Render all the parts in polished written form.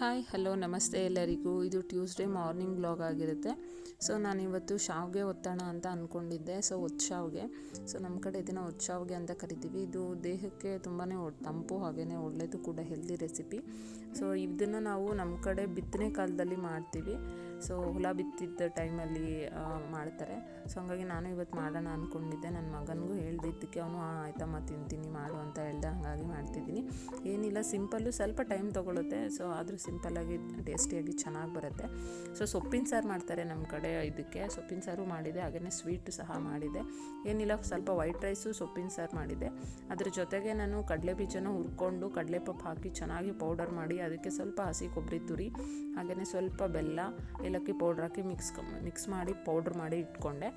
Hi hello ನಮಸ್ತೆ ಎಲ್ಲರಿಗೂ. ಇದು ಟ್ಯೂಸ್ಡೇ ಮಾರ್ನಿಂಗ್ ಬ್ಲಾಗ್ ಆಗಿರುತ್ತೆ. ಸೊ ನಾನಿವತ್ತು ಶಾವಿಗೆ ಒತ್ತೋಣ ಅಂತ ಅಂದ್ಕೊಂಡಿದ್ದೆ. ಒತ್ತು ಶಾವಿಗೆ. ನಮ್ಮ ಕಡೆ ಇದನ್ನು ಒತ್ತು ಶಾವಿಗೆ ಅಂತ ಕರಿತೀವಿ. ಇದು ದೇಹಕ್ಕೆ ತುಂಬಾ ತಂಪು, ಹಾಗೆಯೇ ಒಳ್ಳೆಯದು ಕೂಡ, ಹೆಲ್ದಿ ರೆಸಿಪಿ. ಇದನ್ನು ನಾವು ನಮ್ಮ ಕಡೆ ಬಿತ್ತನೆ ಕಾಲದಲ್ಲಿ ಮಾಡ್ತೀವಿ. ಹೊಲ ಬಿತ್ತಿದ್ದ ಟೈಮಲ್ಲಿ ಮಾಡ್ತಾರೆ. ಹಾಗಾಗಿ ನಾನು ಇವತ್ತು ಮಾಡೋಣ ಅಂದ್ಕೊಂಡಿದ್ದೆ. ನನ್ನ ಮಗನಿಗೂ ಹೇಳ್ದಿದ್ದಕ್ಕೆ ಅವನು ಆಯ್ತಮ್ಮ ತಿಂತೀನಿ ಮಾಡು ಅಂತ ಹೇಳ್ದೆ. ಹಾಗಾಗಿ ಮಾಡ್ತಿದ್ದೀನಿ. ಏನಿಲ್ಲ, ಸಿಂಪಲ್ಲು, ಸ್ವಲ್ಪ ಟೈಮ್ ತೊಗೊಳುತ್ತೆ. ಆದರೂ ಸಿಂಪಲ್ಲಾಗಿ ಟೇಸ್ಟಿಯಾಗಿ ಚೆನ್ನಾಗಿ ಬರುತ್ತೆ. ಸೊಪ್ಪಿನ ಸಾರು ಮಾಡ್ತಾರೆ ನಮ್ಮ ಕಡೆ. ಇದಕ್ಕೆ ಸೊಪ್ಪಿನ ಸಾರು ಮಾಡಿದೆ, ಹಾಗೆಯೇ ಸ್ವೀಟು ಸಹ ಮಾಡಿದೆ. ಏನಿಲ್ಲ, ಸ್ವಲ್ಪ ವೈಟ್ ರೈಸು ಸೊಪ್ಪಿನ ಸಾರು ಮಾಡಿದೆ. ಅದ್ರ ಜೊತೆಗೆ ನಾನು ಕಡಲೆ ಬೀಜನ ಹುರ್ಕೊಂಡು ಕಡಲೆಪಪ್ಪು ಹಾಕಿ ಚೆನ್ನಾಗಿ ಪೌಡರ್ ಮಾಡಿ, ಅದಕ್ಕೆ ಸ್ವಲ್ಪ ಹಸಿ ಕೊಬ್ಬರಿ ತುರಿ, ಹಾಗೆಯೇ ಸ್ವಲ್ಪ ಬೆಲ್ಲ, ಏಲಕ್ಕಿ ಪೌಡ್ರ್ ಹಾಕಿ ಮಿಕ್ಸ್ ಮಾಡಿ ಪೌಡ್ರ್ ಮಾಡಿ ಇಟ್ಕೊಂಡೆ.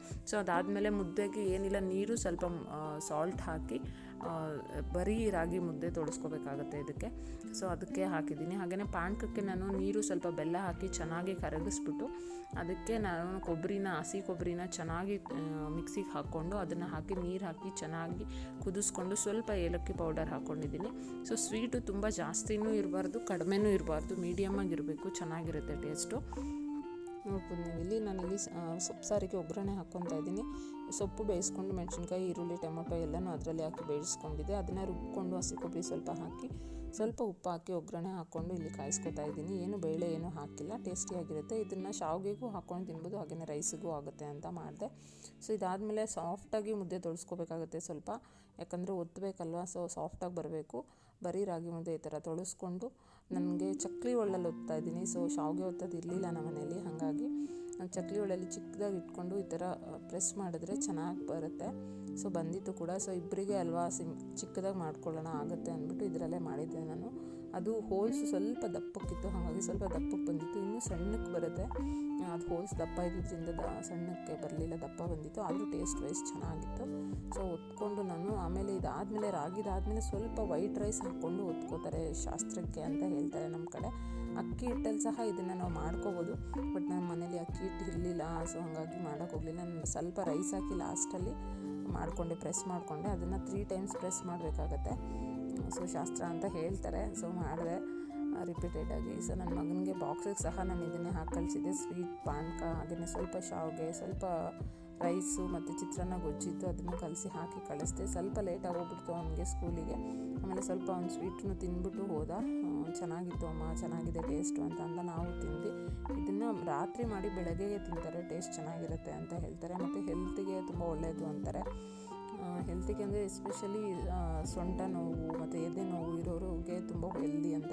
ಅದಾದಮೇಲೆ ಮುದ್ದೆಗೆ ಏನಿಲ್ಲ, ನೀರು ಸ್ವಲ್ಪ ಸಾಲ್ಟ್ ಹಾಕಿ ಬರೀ ರಾಗಿ ಮುದ್ದೆ ತೋಡಿಸ್ಕೋಬೇಕಾಗತ್ತೆ ಇದಕ್ಕೆ. ಅದಕ್ಕೆ ಹಾಕಿದ್ದೀನಿ. ಹಾಗೆಯೇ ಪಾನಕಕ್ಕೆ ನಾನು ನೀರು ಸ್ವಲ್ಪ ಬೆಲ್ಲ ಹಾಕಿ ಚೆನ್ನಾಗಿ ಕರಗಿಸ್ಬಿಟ್ಟು, ಅದಕ್ಕೆ ನಾನು ಹಸಿ ಕೊಬ್ಬರಿನ ಚೆನ್ನಾಗಿ ಮಿಕ್ಸಿಗೆ ಹಾಕ್ಕೊಂಡು ಅದನ್ನು ಹಾಕಿ ನೀರು ಹಾಕಿ ಚೆನ್ನಾಗಿ ಕುದಿಸ್ಕೊಂಡು ಸ್ವಲ್ಪ ಏಲಕ್ಕಿ ಪೌಡರ್ ಹಾಕ್ಕೊಂಡಿದ್ದೀನಿ. ಸ್ವೀಟು ತುಂಬ ಜಾಸ್ತಿನೂ ಇರಬಾರ್ದು, ಕಡಿಮೆನೂ ಇರಬಾರ್ದು, ಮೀಡಿಯಮ್ಮಾಗಿರಬೇಕು, ಚೆನ್ನಾಗಿರುತ್ತೆ ಟೇಸ್ಟು. ನೋಡ್ಬೋದು ನೀವು ಇಲ್ಲಿ. ನಾನಿಲ್ಲಿ ಸೊಪ್ಪು ಸಾರಿಗೆ ಒಗ್ಗರಣೆ ಹಾಕ್ಕೊತಾ ಇದ್ದೀನಿ. ಸೊಪ್ಪು ಬೇಯಿಸ್ಕೊಂಡು ಮೆಣಸಿನ್ಕಾಯಿ, ಈರುಳ್ಳಿ, ಟೊಮೊಟೊ ಎಲ್ಲನೂ ಅದರಲ್ಲಿ ಹಾಕಿ ಬೇಯಿಸ್ಕೊಂಡಿದ್ದೆ. ಅದನ್ನು ರುಬ್ಕೊಂಡು ಹಸಿ ಕೊಬ್ಬರಿ ಸ್ವಲ್ಪ ಹಾಕಿ, ಸ್ವಲ್ಪ ಉಪ್ಪು ಹಾಕಿ ಒಗ್ಗರಣೆ ಹಾಕ್ಕೊಂಡು ಇಲ್ಲಿ ಕಾಯಿಸ್ಕೊತಾ ಇದ್ದೀನಿ. ಏನು ಬೇಳೆ ಏನೂ ಹಾಕಿಲ್ಲ, ಟೇಸ್ಟಿಯಾಗಿರುತ್ತೆ. ಇದನ್ನು ಶಾವಿಗೆಗೂ ಹಾಕ್ಕೊಂಡು ತಿನ್ಬೋದು, ಹಾಗೆಯೇ ರೈಸಿಗೂ ಆಗುತ್ತೆ ಅಂತ ಮಾಡಿದೆ. ಇದಾದಮೇಲೆ ಸಾಫ್ಟಾಗಿ ಮುದ್ದೆ ತೊಳಸ್ಕೋಬೇಕಾಗುತ್ತೆ ಸ್ವಲ್ಪ, ಯಾಕಂದರೆ ಒತ್ತಬೇಕಲ್ವ. ಸಾಫ್ಟಾಗಿ ಬರಬೇಕು. ಬರೀ ರಾಗಿ ಮುದ್ದೆ ಈ ಥರ ತೊಳಸ್ಕೊಂಡು, ನನಗೆ ಚಕ್ಲಿ ಒಳ್ಳಲ್ಲಿ ಒತ್ತಾ ಇದ್ದೀನಿ. ಶಾವಿಗೆ ಒತ್ತೋದು ಇರಲಿಲ್ಲ ನಮ್ಮ ಮನೇಲಿ, ಹಾಗಾಗಿ ನಾನು ಚಕ್ಲಿ ಒಳ್ಳಲ್ಲಿ ಚಿಕ್ಕದಾಗಿ ಇಟ್ಕೊಂಡು ಈ ಥರ ಪ್ರೆಸ್ ಮಾಡಿದ್ರೆ ಚೆನ್ನಾಗಿ ಬರುತ್ತೆ. ಬಂದಿತ್ತು ಕೂಡ. ಇಬ್ಬರಿಗೆ ಅಲ್ವಾ ಚಿಕ್ಕದಾಗಿ ಮಾಡ್ಕೊಳ್ಳೋಣ ಆಗುತ್ತೆ ಅಂದ್ಬಿಟ್ಟು ಇದರಲ್ಲೇ ಮಾಡಿದ್ದೆ ನಾನು. ಅದು ಹೋಲ್ಸ್ ಸ್ವಲ್ಪ ದಪ್ಪಕ್ಕಿತ್ತು, ಹಾಗಾಗಿ ಸ್ವಲ್ಪ ದಪ್ಪಕ್ಕೆ ಬಂದಿತ್ತು. ಇನ್ನೂ ಸಣ್ಣಕ್ಕೆ ಬರುತ್ತೆ. ಅದು ಹೋಲ್ಸ್ ದಪ್ಪ ಇದ್ದಿದ್ದರಿಂದ ಸಣ್ಣಕ್ಕೆ ಬರಲಿಲ್ಲ, ದಪ್ಪ ಬಂದಿತ್ತು. ಆದರೂ ಟೇಸ್ಟ್ ವೈಸ್ ಚೆನ್ನಾಗಿತ್ತು. ಒತ್ಕೊಂಡು ನಾನು ಆಮೇಲೆ ಇದಾದಮೇಲೆ ರಾಗಿದಾದಮೇಲೆ ಸ್ವಲ್ಪ ವೈಟ್ ರೈಸ್ ಹಾಕ್ಕೊಂಡು ಒತ್ಕೋತಾರೆ, ಶಾಸ್ತ್ರಕ್ಕೆ ಅಂತ ಹೇಳ್ತಾರೆ ನಮ್ಮ ಕಡೆ. ಅಕ್ಕಿ ಹಿಟ್ಟಲ್ಲಿ ಸಹ ಇದನ್ನು ನಾವು ಮಾಡ್ಕೋಬೋದು, ಬಟ್ ನಮ್ಮ ಮನೇಲಿ ಅಕ್ಕಿ ಹಿಟ್ಟು ಇರಲಿಲ್ಲ. ಹಾಗಾಗಿ ಮಾಡೋಕ್ಕೋಗಲಿಲ್ಲ. ನಾನು ಸ್ವಲ್ಪ ರೈಸ್ ಹಾಕಿ ಲಾಸ್ಟಲ್ಲಿ ಮಾಡಿಕೊಂಡೆ, ಪ್ರೆಸ್ ಮಾಡಿಕೊಂಡೆ. ಅದನ್ನು 3 ಟೈಮ್ಸ್ ಪ್ರೆಸ್ ಮಾಡಬೇಕಾಗತ್ತೆ. ಶಾಸ್ತ್ರ ಅಂತ ಹೇಳ್ತಾರೆ. ಮಾಡಿದೆ ರಿಪೀಟೆಡಾಗಿ. ನನ್ನ ಮಗನಿಗೆ ಬಾಕ್ಸಿಗೆ ಸಹ ನಾನು ಇದನ್ನೇ ಹಾಕಿ ಕಳಿಸಿದ್ದೆ. ಸ್ವೀಟ್, ಪಾನಕ, ಹಾಗೆಯೇ ಸ್ವಲ್ಪ ಶಾವಿಗೆ, ಸ್ವಲ್ಪ ರೈಸು ಮತ್ತು ಚಿತ್ರಾನ್ನ ಗೊಜ್ಜಿತ್ತು, ಅದನ್ನು ಕಲಸಿ ಹಾಕಿ ಕಳಿಸ್ದೆ. ಸ್ವಲ್ಪ ಲೇಟ್ ಆಗೋಗ್ಬಿಡ್ತು ಅವನಿಗೆ ಸ್ಕೂಲಿಗೆ. ಆಮೇಲೆ ಸ್ವಲ್ಪ ಅವ್ನು ಸ್ವೀಟನ್ನು ತಿಂದ್ಬಿಟ್ಟು ಹೋದ. ಚೆನ್ನಾಗಿತ್ತು ಅಮ್ಮ, ಚೆನ್ನಾಗಿದೆ ಟೇಸ್ಟು ಅಂತ ನಾವು ತಿಂದು. ಇದನ್ನು ರಾತ್ರಿ ಮಾಡಿ ಬೆಳಗ್ಗೆಗೆ ತಿಂತಾರೆ, ಟೇಸ್ಟ್ ಚೆನ್ನಾಗಿರುತ್ತೆ ಅಂತ ಹೇಳ್ತಾರೆ. ಮತ್ತು ಹೆಲ್ತಿಗೆ ತುಂಬ ಒಳ್ಳೆಯದು ಅಂತಾರೆ. ಹೆಲ್ತಿಗೆ ಅಂದರೆ ಎಸ್ಪೆಷಲಿ ಸೊಂಟ ನೋವು ಮತ್ತು ಎದೆ ನೋವು ಇರೋರಿಗೆ ತುಂಬ ಹೆಲ್ದಿ ಅಂತ